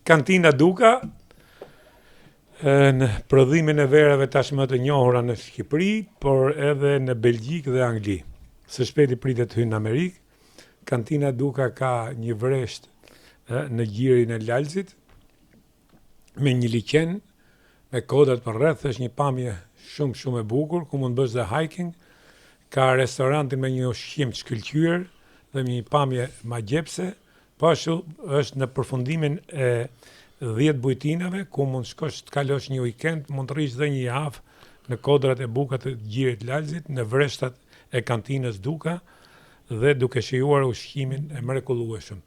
Kantina Duka, në prodhimin e verave tashmë të njohura në Shqipëri, por edhe në Belgjik dhe Angli. Së shpeti pritet hynë në Amerikë. Kantina Duka ka një vresht në gjirin e Lalzit, me një liqen, me kodat për rreth, është një pamje shumë e bukur, ku mund bësh dhe hiking, ka restorantin me një ushqim të shkëlqyer dhe një pamje magjepse, po ashtu është në përfundimin e 10 bujtinave, ku mund shkosh të kalosh një weekend, mund të rish dhe një javë në kodrat e buka të gjirit Lalzit, në vreshtat e kantinës Duka, dhe duke shijuar ushqimin e mrekullueshëm.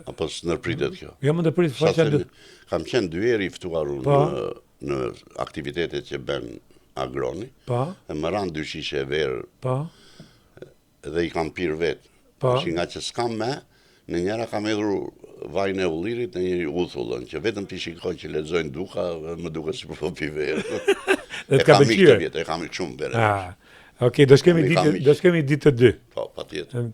Apo s'ndërpritet kjo? Jo, më ndërpritet. Kam qenë 2 herë i ftuar në aktivitetet që bën Agroni, e më ranë 2 shishe e verë, dhe i kam pirë vetë. Nga që s'kam me, në njëra kam edhur vajnë e ullirit, në njëri uthullën, që vetëm t'i shikoj që lexojnë Duka, më duke si po pi verë. E kam i këtë vjetë, e kam i shumë verë. Okej, do shkemi ditë të 2. Po, patjetër.